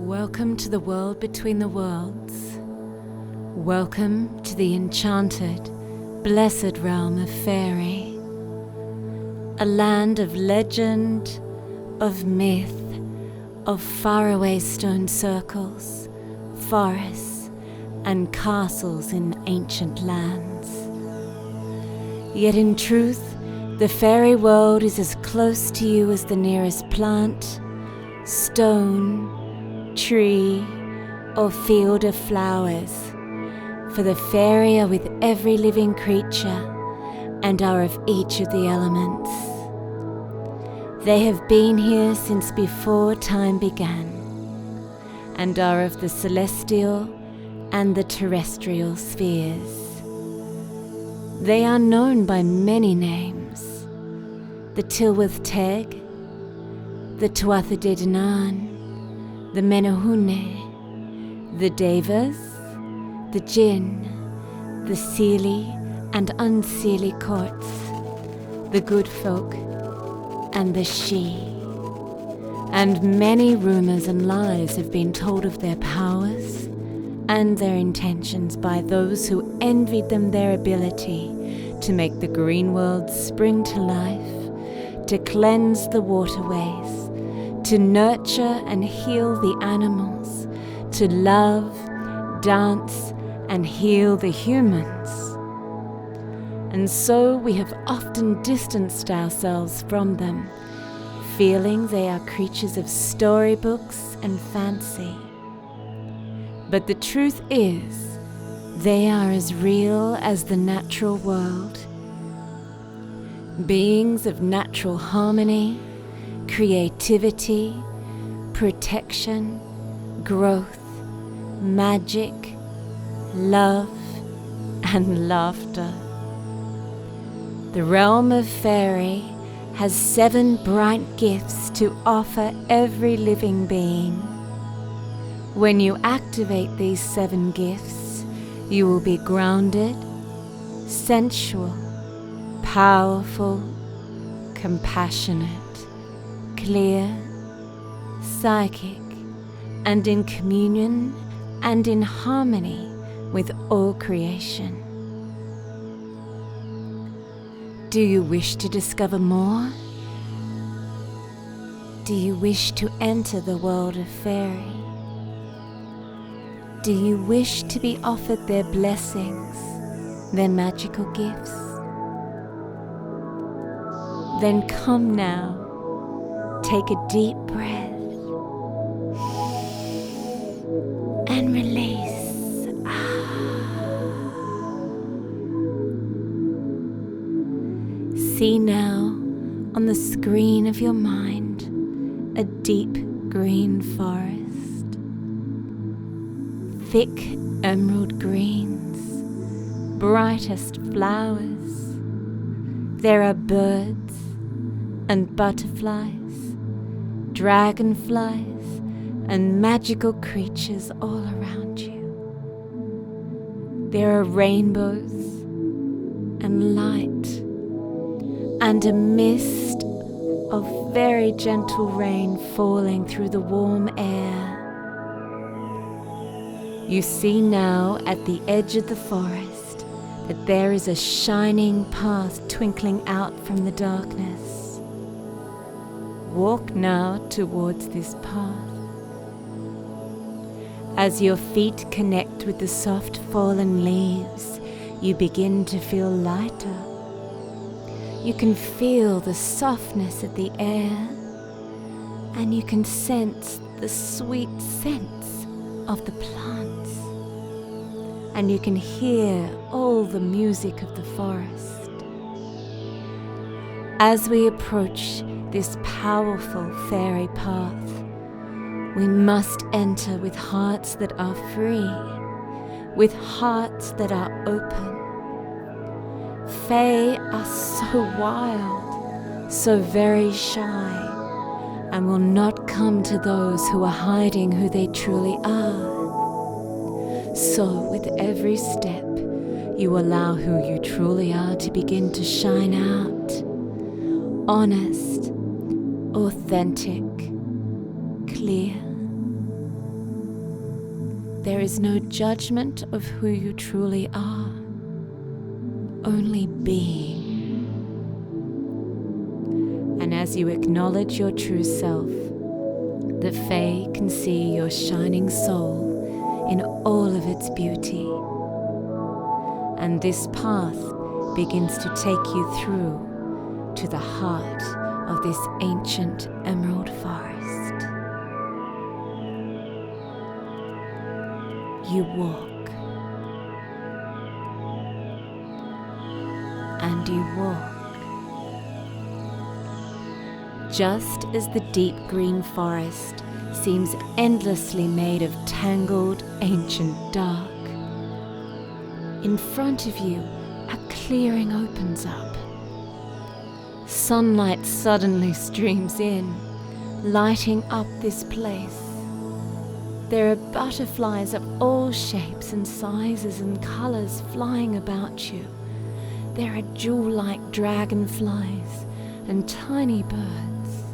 Welcome to the world between the worlds. Welcome to the enchanted, blessed realm of Fairy. A land of legend, of myth, of faraway stone circles, forests, and castles in ancient lands. Yet in truth, the fairy world is as close to you as the nearest plant, stone, tree, or field of flowers, for the fairy are with every living creature and are of each of the elements. They have been here since before time began, and are of the celestial and the terrestrial spheres. They are known by many names: the Tilwith Teg, the Tuatha De Danann, the Menehune, the Devas, the Jinn, the Seelie and Unseelie courts, the good folk and the She. And many rumors and lies have been told of their powers and their intentions by those who envied them their ability to make the green world spring to life, to cleanse the waterways, to nurture and heal the animals, to love, dance, and heal the humans. And so we have often distanced ourselves from them, feeling they are creatures of storybooks and fancy. But the truth is, they are as real as the natural world. Beings of natural harmony, creativity, protection, growth, magic, love, and laughter. The realm of Fairy has 7 bright gifts to offer every living being. When you activate these 7 gifts, you will be grounded, sensual, powerful, compassionate, clear, psychic, and in communion and in harmony with all creation. Do you wish to discover more? Do you wish to enter the world of Fairy? Do you wish to be offered their blessings, their magical gifts? Then come now. Take a deep breath and release. See now on the screen of your mind a deep green forest, thick emerald greens, brightest flowers. There are birds and butterflies, dragonflies, and magical creatures all around you. There are rainbows and light, and a mist of very gentle rain falling through the warm air. You see now at the edge of the forest that there is a shining path twinkling out from the darkness. Walk now towards this path. As your feet connect with the soft fallen leaves, you begin to feel lighter. You can feel the softness of the air, and you can sense the sweet scents of the plants, and you can hear all the music of the forest. As we approach this powerful fairy path, we must enter with hearts that are free, with hearts that are open. Fae are so wild, so very shy, and will not come to those who are hiding who they truly are. So with every step, you allow who you truly are to begin to shine out. Honest, authentic, clear, there is no judgment of who you truly are, only being. And as you acknowledge your true self, the Fae can see your shining soul in all of its beauty. And this path begins to take you through to the heart of this ancient emerald forest. You walk, and you walk. Just as the deep green forest seems endlessly made of tangled ancient dark, in front of you a clearing opens up. Sunlight suddenly streams in, lighting up this place. There are butterflies of all shapes and sizes and colors flying about you. There are jewel-like dragonflies and tiny birds.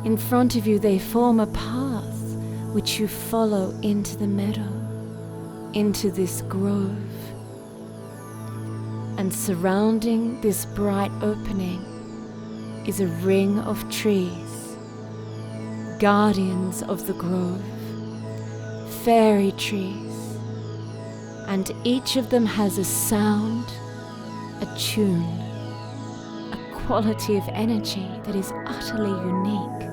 In front of you they form a path which you follow into the meadow, into this grove. And surrounding this bright opening is a ring of trees, guardians of the grove, fairy trees, and each of them has a sound, a tune, a quality of energy that is utterly unique.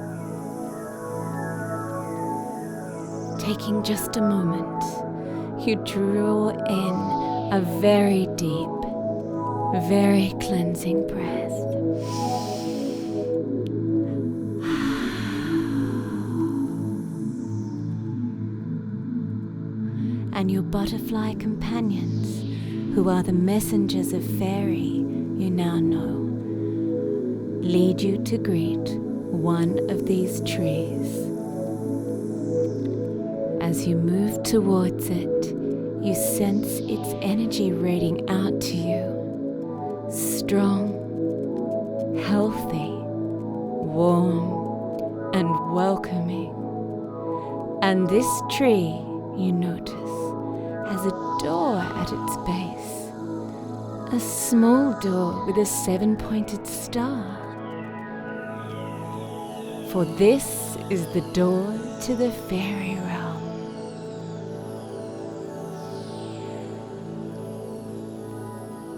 Taking just a moment, you draw in a very deep, very cleansing breath. And your butterfly companions, who are the messengers of Fairy, you now know, lead you to greet one of these trees. As you move towards it, you sense its energy radiating out to you. Strong, healthy, warm, and welcoming. And this tree, you notice, has a door at its base. A small door with a 7-pointed star. For this is the door to the fairy realm.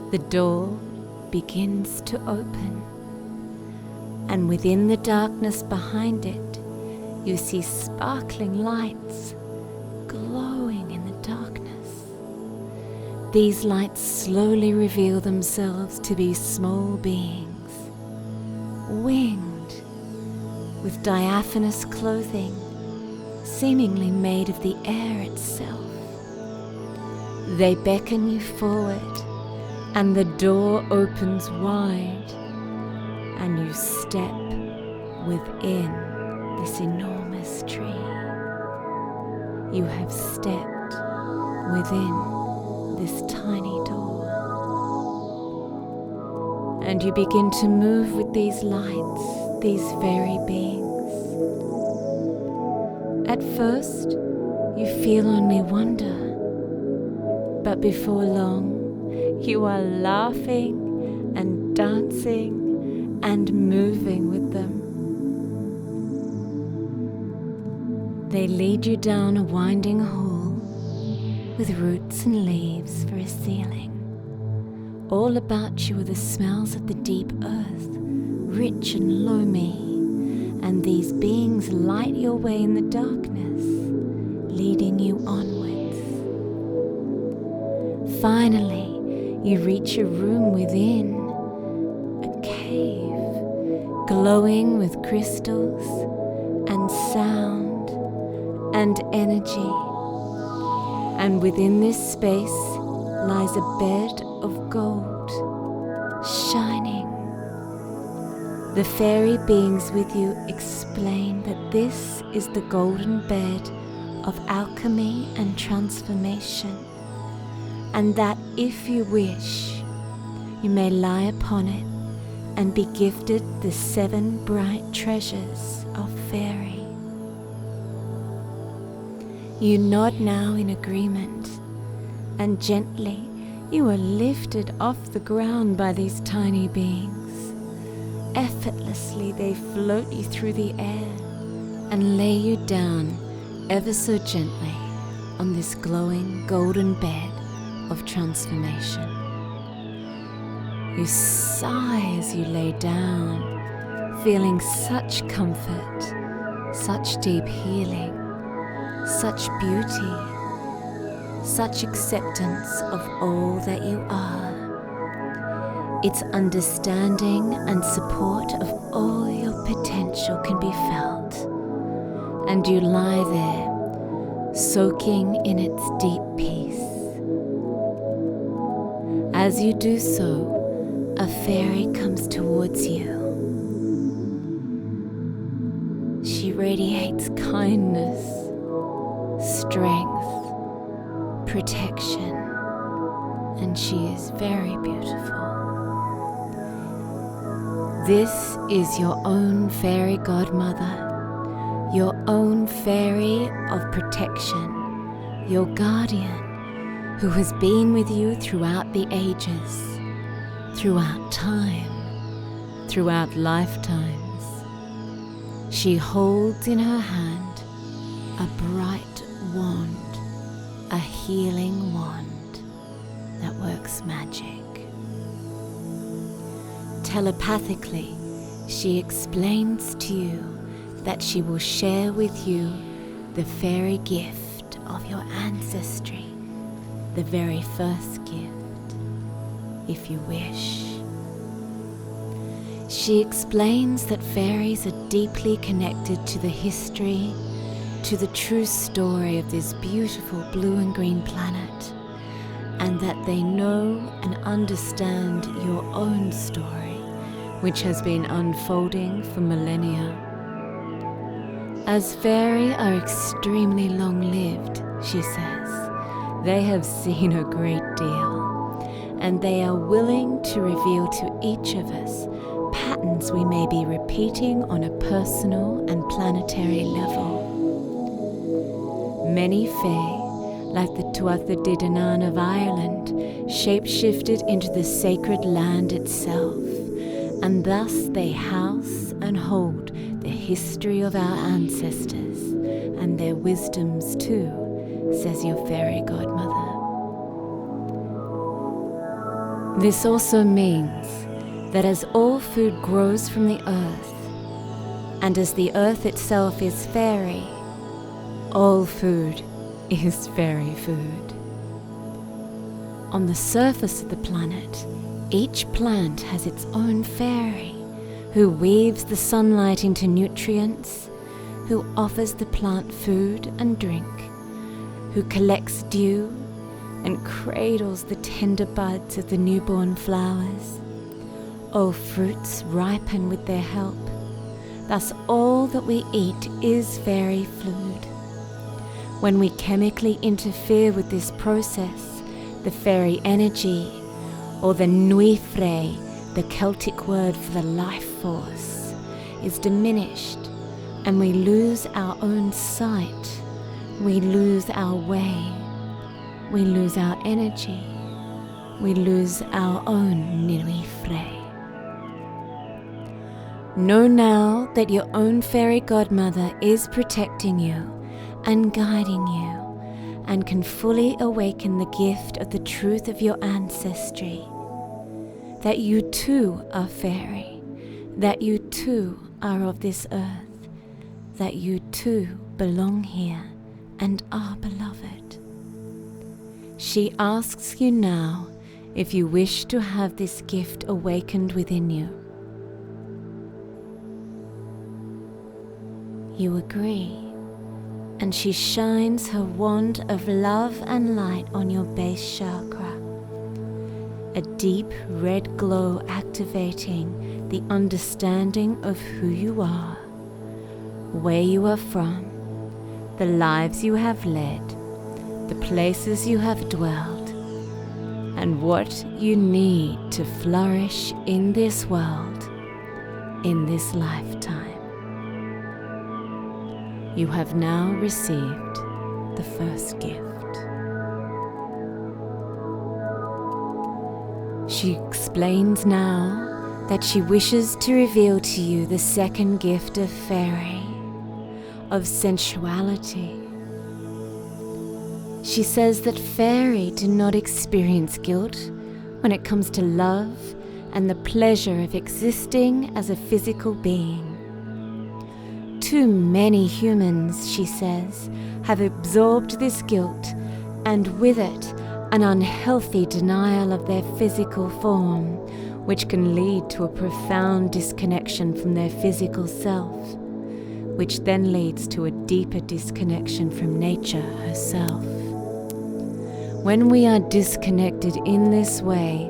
The door begins to open, and within the darkness behind it, you see sparkling lights glowing in the darkness. These lights slowly reveal themselves to be small beings, winged, with diaphanous clothing, seemingly made of the air itself. They beckon you forward, and the door opens wide, and you step within this enormous tree. You have stepped within this tiny door, and you begin to move with these lights, these fairy beings. At first, you feel only wonder, but before long, you are laughing and dancing and moving with them. They lead you down a winding hall with roots and leaves for a ceiling. All about you are the smells of the deep earth, rich and loamy, and these beings light your way in the darkness, leading you onwards. Finally, you reach a room within, a cave, glowing with crystals and sound and energy. And within this space lies a bed of gold, shining. The fairy beings with you explain that this is the golden bed of alchemy and transformation, and that if you wish, you may lie upon it and be gifted the 7 bright treasures of Fairy. You nod now in agreement, and gently you are lifted off the ground by these tiny beings. Effortlessly they float you through the air and lay you down ever so gently on this glowing golden bed of transformation. You sigh as you lay down, feeling such comfort, such deep healing, such beauty, such acceptance of all that you are. Its understanding and support of all your potential can be felt, and you lie there, soaking in its deep peace. As you do so, a fairy comes towards you. She radiates kindness, strength, protection, and she is very beautiful. This is your own fairy godmother, your own fairy of protection, your guardian, who has been with you throughout the ages, throughout time, throughout lifetimes. She holds in her hand a bright wand, a healing wand that works magic. Telepathically, she explains to you that she will share with you the fairy gift of your ancestry, the very first gift, if you wish. She explains that fairies are deeply connected to the history, to the true story of this beautiful blue and green planet, and that they know and understand your own story, which has been unfolding for millennia. As fairies are extremely long-lived, she says, they have seen a great deal, and they are willing to reveal to each of us patterns we may be repeating on a personal and planetary level. Many fae, like the Tuatha De Danann of Ireland, shape-shifted into the sacred land itself, and thus they house and hold the history of our ancestors and their wisdoms too, says your fairy godmother. This also means that as all food grows from the earth, and as the earth itself is fairy, all food is fairy food. On the surface of the planet, each plant has its own fairy, who weaves the sunlight into nutrients, who offers the plant food and drink, who collects dew and cradles the tender buds of the newborn flowers. All fruits ripen with their help. Thus all that we eat is fairy food. When we chemically interfere with this process, the fairy energy, or the nuifre, the Celtic word for the life force, is diminished, and we lose our own sight, we lose our way, we lose our energy, we lose our own nuifre. Know now that your own fairy godmother is protecting you and guiding you, and can fully awaken the gift of the truth of your ancestry, that you too are fairy, that you too are of this earth, that you too belong here and are beloved. She asks you now if you wish to have this gift awakened within you. You agree, and she shines her wand of love and light on your base chakra, a deep red glow activating the understanding of who you are, where you are from, the lives you have led, the places you have dwelled, and what you need to flourish in this world, in this lifetime. You have now received the first gift. She explains now that she wishes to reveal to you the second gift of fairy, of sensuality. She says that fairy do not experience guilt when it comes to love and the pleasure of existing as a physical being. Too many humans, she says, have absorbed this guilt and with it an unhealthy denial of their physical form, which can lead to a profound disconnection from their physical self, which then leads to a deeper disconnection from nature herself. When we are disconnected in this way,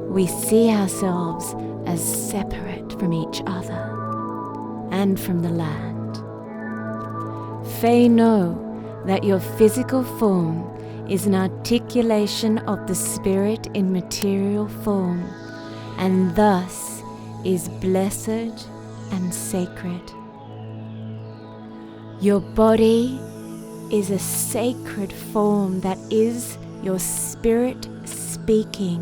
we see ourselves as separate from each other and from the land. Fae know that your physical form is an articulation of the spirit in material form, and thus is blessed and sacred. Your body is a sacred form that is your spirit speaking,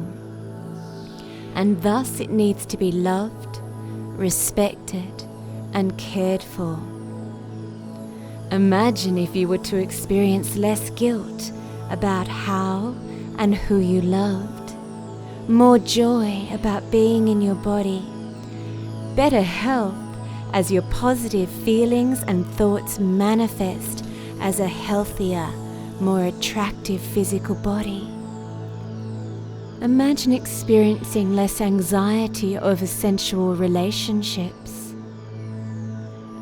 and thus it needs to be loved, respected, and cared for. Imagine if you were to experience less guilt about how and who you loved, more joy about being in your body, better health as your positive feelings and thoughts manifest as a healthier, more attractive physical body. Imagine experiencing less anxiety over sensual relationships.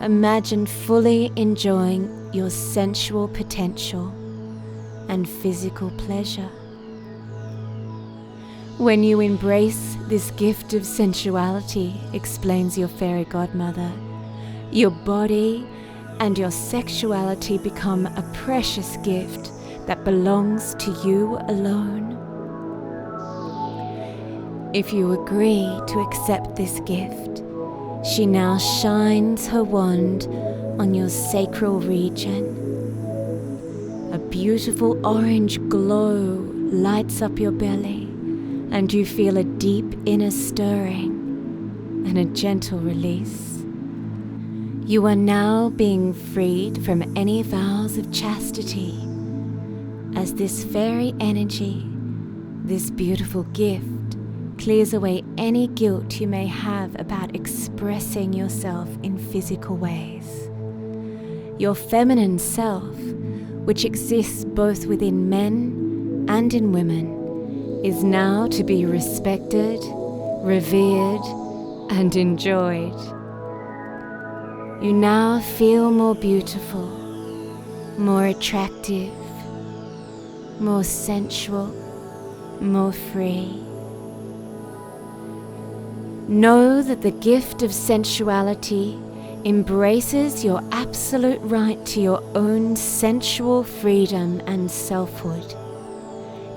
Imagine fully enjoying your sensual potential and physical pleasure. When you embrace this gift of sensuality, explains your fairy godmother, your body and your sexuality become a precious gift that belongs to you alone. If you agree to accept this gift, she now shines her wand on your sacral region. A beautiful orange glow lights up your belly, and you feel a deep inner stirring and a gentle release. You are now being freed from any vows of chastity, as this fairy energy, this beautiful gift, clears away any guilt you may have about expressing yourself in physical ways. Your feminine self, which exists both within men and in women, is now to be respected, revered, and enjoyed. You now feel more beautiful, more attractive, more sensual, more free. Know that the gift of sensuality embraces your absolute right to your own sensual freedom and selfhood.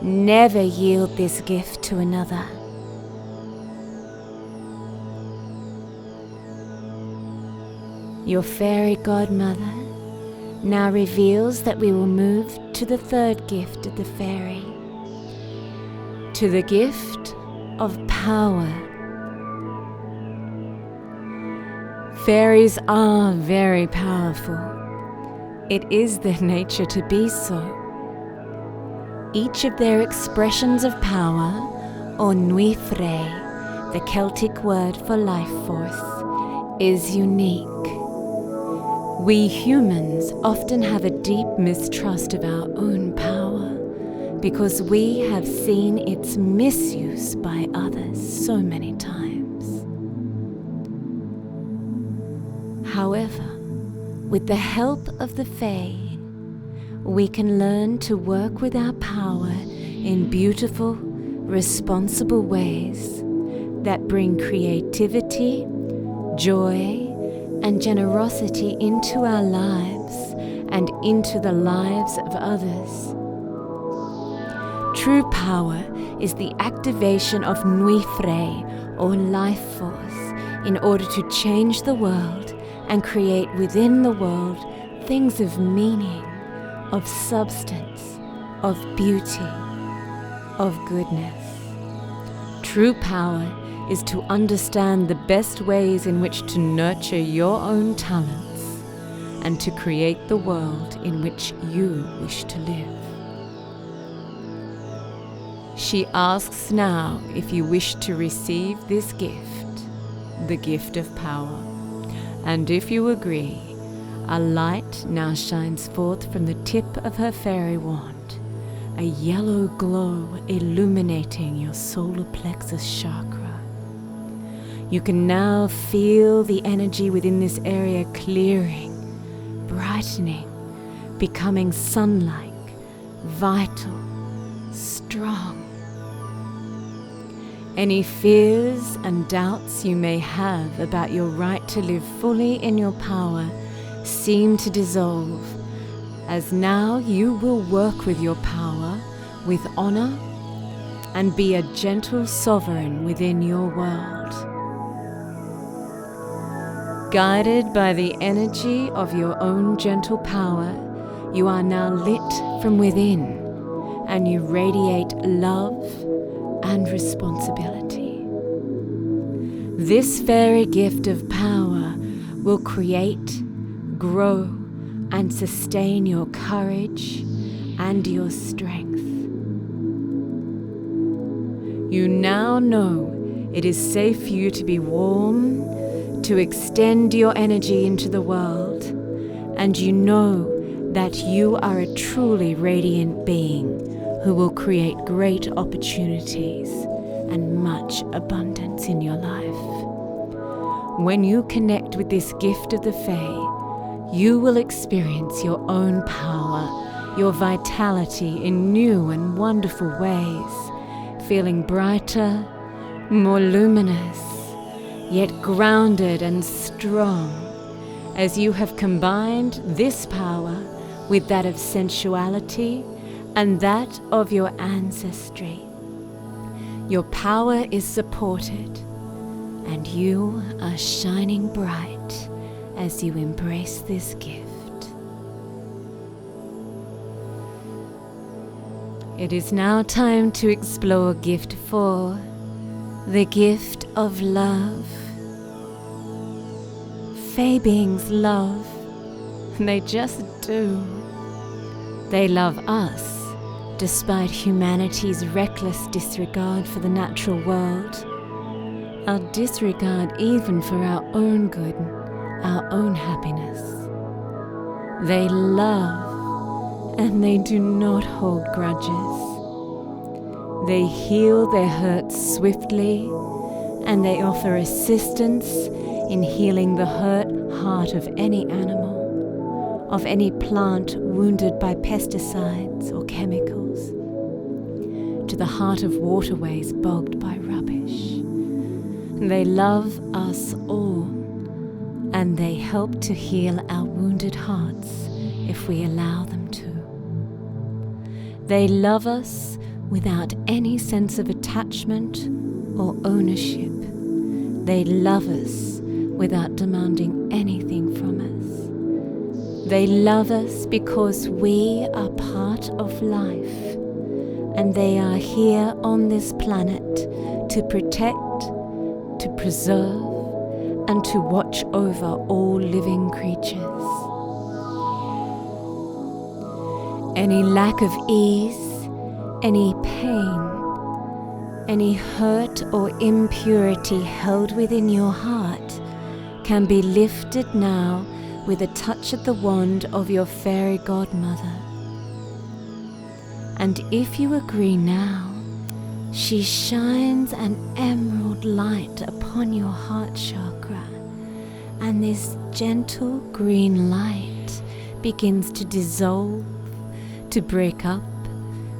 Never yield this gift to another. Your fairy godmother now reveals that we will move to the third gift of the fairy, to the gift of power. Fairies are very powerful. It is their nature to be so. Each of their expressions of power, or nuifre, the Celtic word for life force, is unique. We humans often have a deep mistrust of our own power because we have seen its misuse by others so many times. However, with the help of the Fae, we can learn to work with our power in beautiful, responsible ways that bring creativity, joy, and generosity into our lives and into the lives of others. True power is the activation of nuifre, or life force, in order to change the world and create within the world things of meaning, of substance, of beauty, of goodness. True power is to understand the best ways in which to nurture your own talents and to create the world in which you wish to live. She asks now if you wish to receive this gift, the gift of power. And if you agree, a light now shines forth from the tip of her fairy wand, a yellow glow illuminating your solar plexus chakra. You can now feel the energy within this area clearing, brightening, becoming sun-like, vital, strong. Any fears and doubts you may have about your right to live fully in your power seem to dissolve, as now you will work with your power with honor and be a gentle sovereign within your world. Guided by the energy of your own gentle power, you are now lit from within, and you radiate love and responsibility. This fairy gift of power will create, grow, and sustain your courage and your strength. You now know it is safe for you to be warm, to extend your energy into the world, and you know that you are a truly radiant being who will create great opportunities and much abundance in your life. When you connect with this gift of the Fae, you will experience your own power, your vitality in new and wonderful ways, feeling brighter, more luminous, yet grounded and strong, as you have combined this power with that of sensuality and that of your ancestry. Your power is supported, and you are shining bright as you embrace this gift. It is now time to explore gift 4, the gift of love. Fae beings love, they just do. They love us, despite humanity's reckless disregard for the natural world, our disregard even for our own good, our own happiness. They love, and they do not hold grudges. They heal their hurts swiftly, and they offer assistance in healing the hurt heart of any animal, of any plant wounded by pesticides or chemicals, to the heart of waterways bogged by rubbish. They love us all, and they help to heal our wounded hearts if we allow them to. They love us without any sense of attachment or ownership. They love us without demanding anything from us. They love us because we are part of life, and they are here on this planet to protect, to preserve, and to watch over all living creatures. Any lack of ease, any pain, any hurt or impurity held within your heart can be lifted now with a touch of the wand of your fairy godmother. And if you agree now, she shines an emerald light upon your heart chakra, and this gentle green light begins to dissolve, to break up,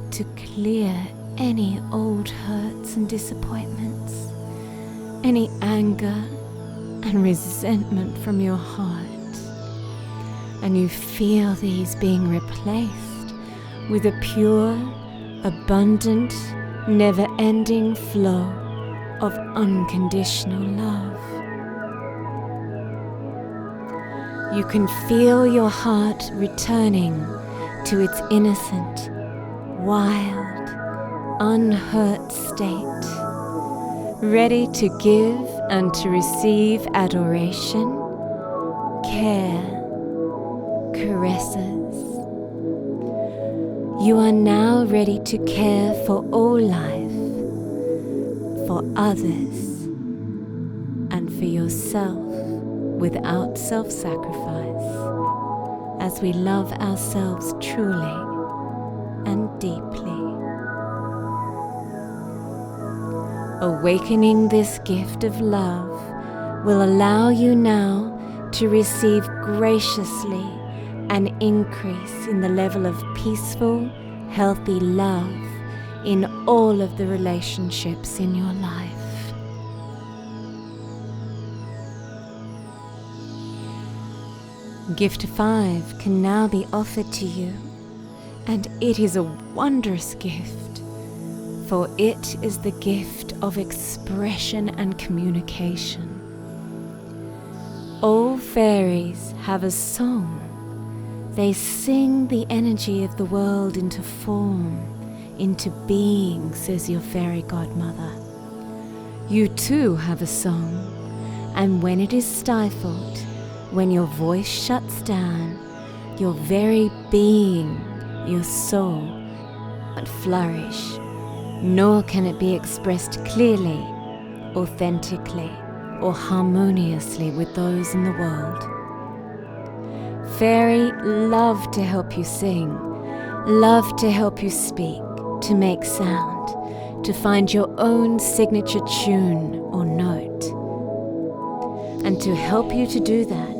to clear any old hurts and disappointments, any anger and resentment from your heart. And you feel these being replaced with a pure, abundant, never-ending flow of unconditional love. You can feel your heart returning to its innocent, wild, unhurt state, ready to give and to receive adoration, care, caresses. You are now ready to care for all life, for others, and for yourself without self-sacrifice, as we love ourselves truly and deeply. Awakening this gift of love will allow you now to receive graciously an increase in the level of peaceful, healthy love in all of the relationships in your life. Gift 5 can now be offered to you, and it is a wondrous gift, for it is the gift of expression and communication. All fairies have a song. They sing the energy of the world into form, into being, says your fairy godmother. You too have a song, and when it is stifled, when your voice shuts down, your very being, your soul, won't flourish, nor can it be expressed clearly, authentically, or harmoniously with those in the world. Fairy love to help you sing, love to help you speak, to make sound, to find your own signature tune or note. And to help you to do that,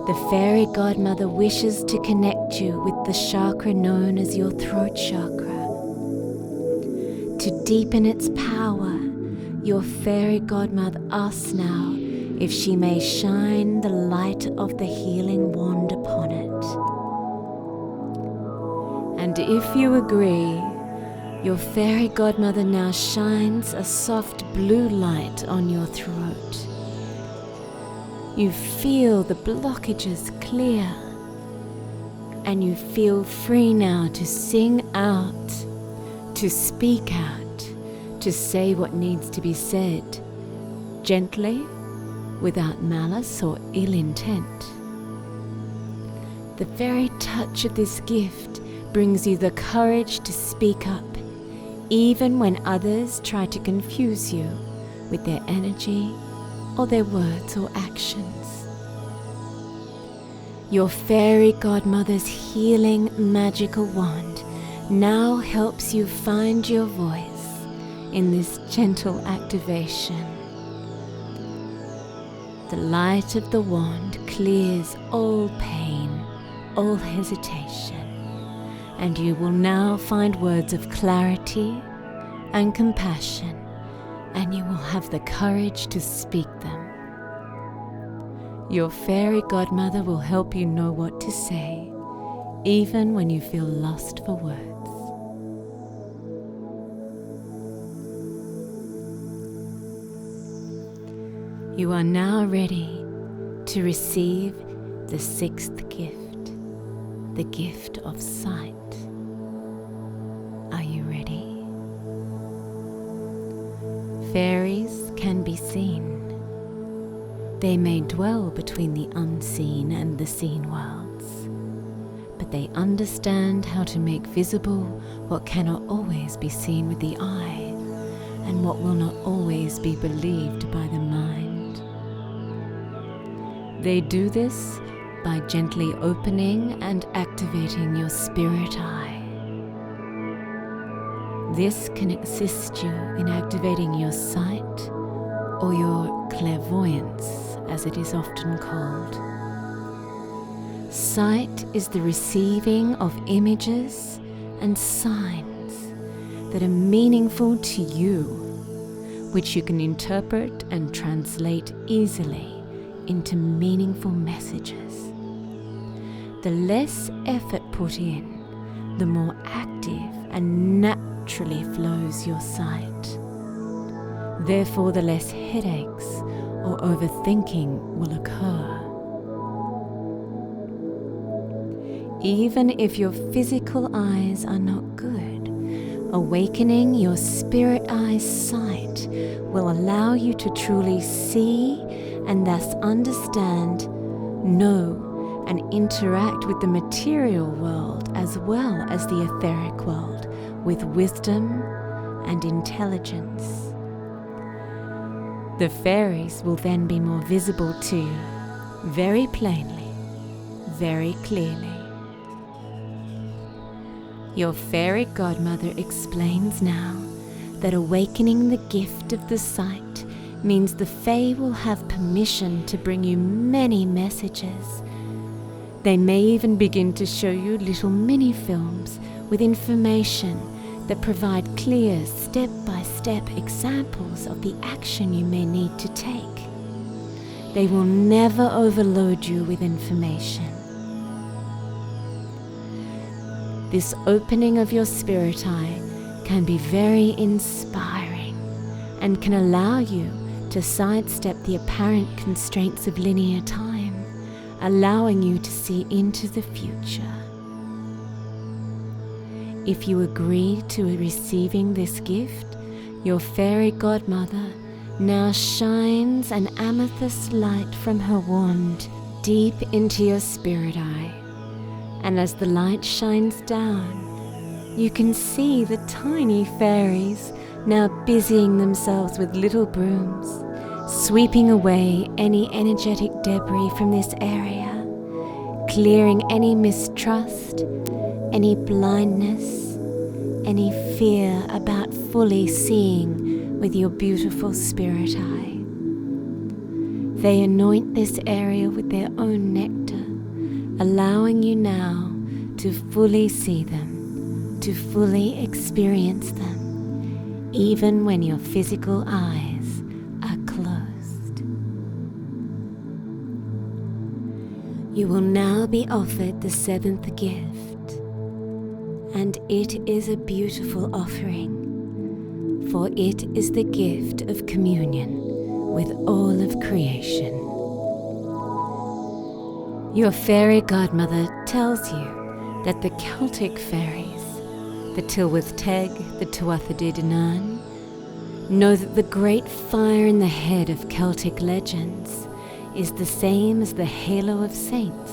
the fairy godmother wishes to connect you with the chakra known as your throat chakra. To deepen its power, your fairy godmother asks now if she may shine the light of the healing wand upon it. And if you agree, your fairy godmother now shines a soft blue light on your throat. You feel the blockages clear, and you feel free now to sing out, to speak out, to say what needs to be said, gently, without malice or ill intent. The very touch of this gift brings you the courage to speak up, even when others try to confuse you with their energy or their words or actions. Your fairy godmother's healing magical wand now helps you find your voice in this gentle activation. The light of the wand clears all pain, all hesitation, and you will now find words of clarity and compassion, and you will have the courage to speak them. Your fairy godmother will help you know what to say, even when you feel lost for words. You are now ready to receive the 6th gift, the gift of sight. Are you ready? Fairies can be seen. They may dwell between the unseen and the seen worlds, but they understand how to make visible what cannot always be seen with the eye, and what will not always be believed by the mind. They do this by gently opening and activating your spirit eye. This can assist you in activating your sight, or your clairvoyance, as it is often called. Sight is the receiving of images and signs that are meaningful to you, which you can interpret and translate easily into meaningful messages. The less effort put in, the more active and naturally flows your sight. Therefore, the less headaches or overthinking will occur. even if your physical eyes are not good. Awakening your spirit eye's sight will allow you to truly see and thus understand, know, and interact with the material world as well as the etheric world with wisdom and intelligence. The fairies will then be more visible to you, very plainly, very clearly. Your fairy godmother explains now that awakening the gift of the sight means the Fae will have permission to bring you many messages. They may even begin to show you little mini-films with information that provide clear step-by-step examples of the action you may need to take. They will never overload you with information. This opening of your spirit eye can be very inspiring and can allow you to sidestep the apparent constraints of linear time, allowing you to see into the future. If you agree to receiving this gift, your fairy godmother now shines an amethyst light from her wand deep into your spirit eye. And as the light shines down, you can see the tiny fairies now busying themselves with little brooms, sweeping away any energetic debris from this area, clearing any mistrust, any blindness, any fear about fully seeing with your beautiful spirit eye. They anoint this area with their own nectar, allowing you now to fully see them, to fully experience them, even when your physical eyes are closed. You will now be offered the seventh gift, and it is a beautiful offering, for it is the gift of communion with all of creation. Your fairy godmother tells you that the Celtic fairies, the Tylwyth Teg, the Tuatha De Danann, know that the great fire in the head of Celtic legends is the same as the halo of saints,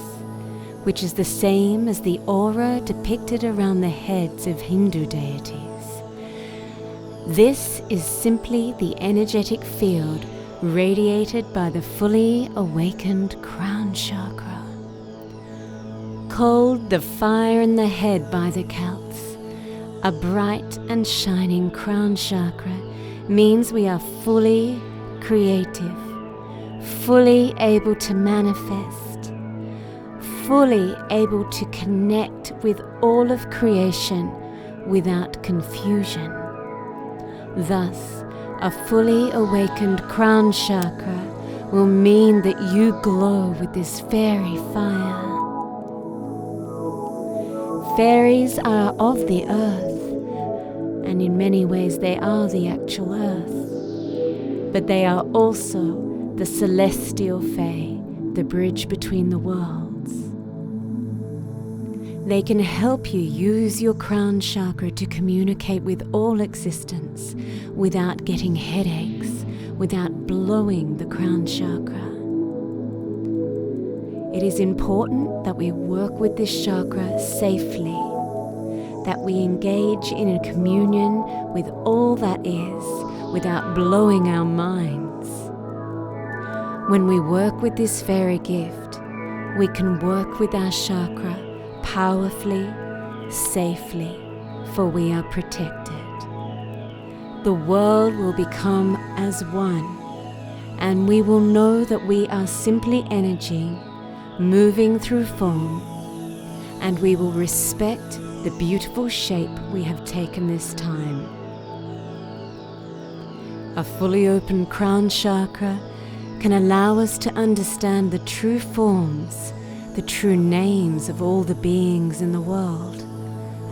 which is the same as the aura depicted around the heads of Hindu deities. This is simply the energetic field radiated by the fully awakened crown chakra. Called the fire in the head by the Celts, a bright and shining crown chakra means we are fully creative, fully able to manifest, fully able to connect with all of creation without confusion. Thus, a fully awakened crown chakra will mean that you glow with this fairy fire. Fairies are of the earth, and in many ways they are the actual earth, but they are also the celestial Fae, the bridge between the worlds. They can help you use your crown chakra to communicate with all existence without getting headaches, without blowing the crown chakra. It is important that we work with this chakra safely, that we engage in a communion with all that is without blowing our minds. When we work with this fairy gift, we can work with our chakra powerfully, safely, for we are protected. The world will become as one, and we will know that we are simply energy moving through form, and we will respect the beautiful shape we have taken this time. A fully open crown chakra can allow us to understand the true forms, the true names of all the beings in the world,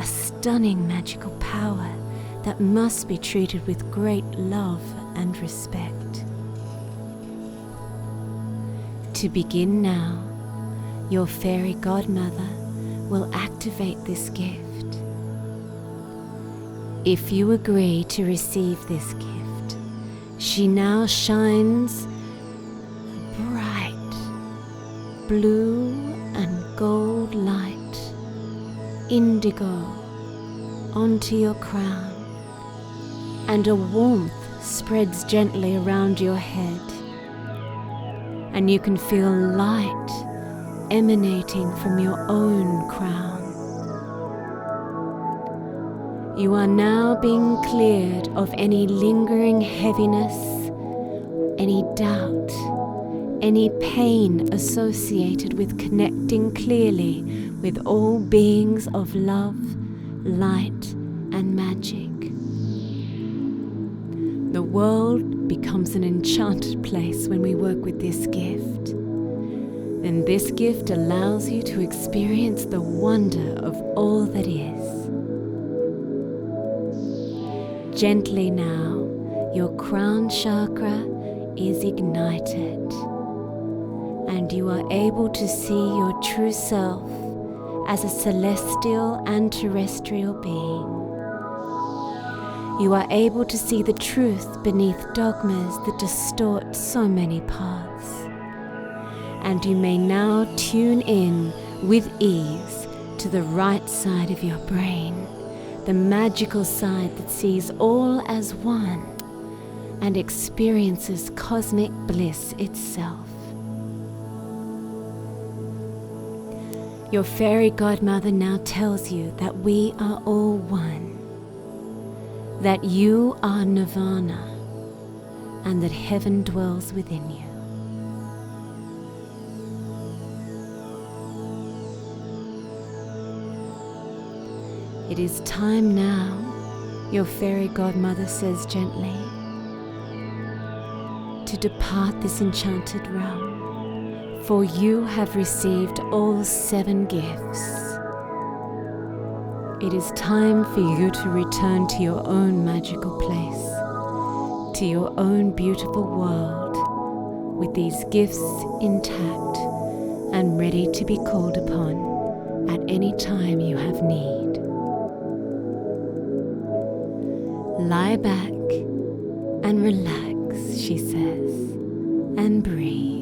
a stunning magical power that must be treated with great love and respect. To begin now, your fairy godmother will activate this gift. If you agree to receive this gift, she now shines a bright blue and gold light, indigo, onto your crown, and a warmth spreads gently around your head, and you can feel light emanating from your own crown. You are now being cleared of any lingering heaviness, any doubt, any pain associated with connecting clearly with all beings of love, light, and magic. The world becomes an enchanted place when we work with this gift. And this gift allows you to experience the wonder of all that is. Gently now, your crown chakra is ignited, and you are able to see your true self as a celestial and terrestrial being. You are able to see the truth beneath dogmas that distort so many paths. And you may now tune in with ease to the right side of your brain, the magical side that sees all as one and experiences cosmic bliss itself. Your fairy godmother now tells you that we are all one, that you are nirvana, and that heaven dwells within you. It is time now, your fairy godmother says gently, to depart this enchanted realm, for you have received all 7 gifts. It is time for you to return to your own magical place, to your own beautiful world, with these gifts intact and ready to be called upon at any time you have need. Lie back and relax, she says, and breathe.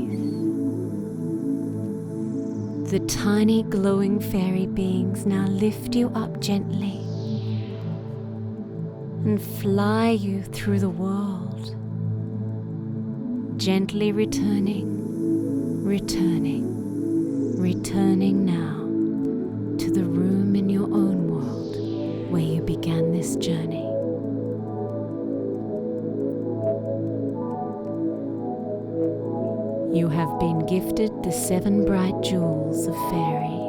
The tiny glowing fairy beings now lift you up gently and fly you through the world, gently returning now to the room in your own world where you began this journey. You have been gifted the 7 bright jewels of fairy,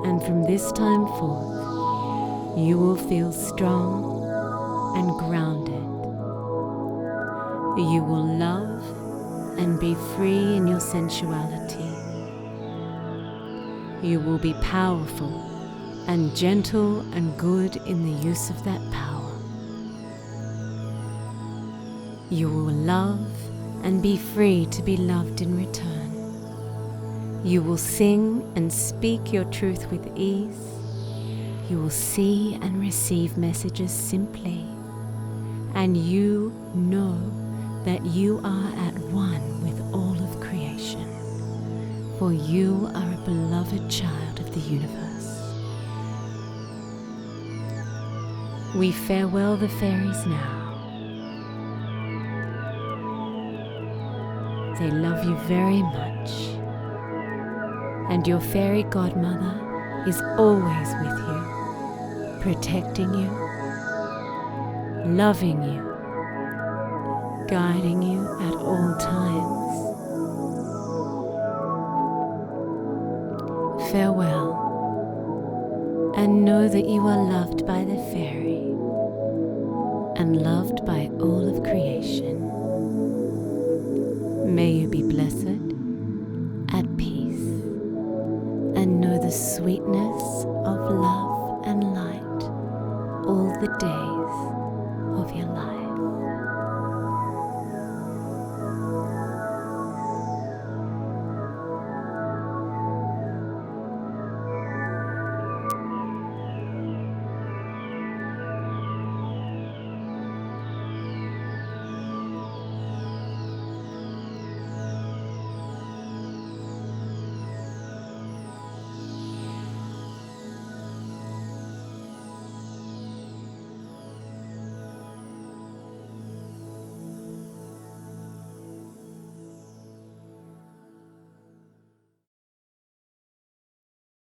and from this time forth, you will feel strong and grounded. You will love and be free in your sensuality. You will be powerful and gentle and good in the use of that power. You will love and be free to be loved in return. You will sing and speak your truth with ease. You will see and receive messages simply. And you know that you are at one with all of creation, for you are a beloved child of the universe. We farewell the fairies now. They love you very much, and your fairy godmother is always with you, protecting you, loving you, guiding you at all times. Farewell, and know that you are loved by the fairy and loved by all of creation. May you be blessed, at peace, and know the sweetness of love and light all the days of your life.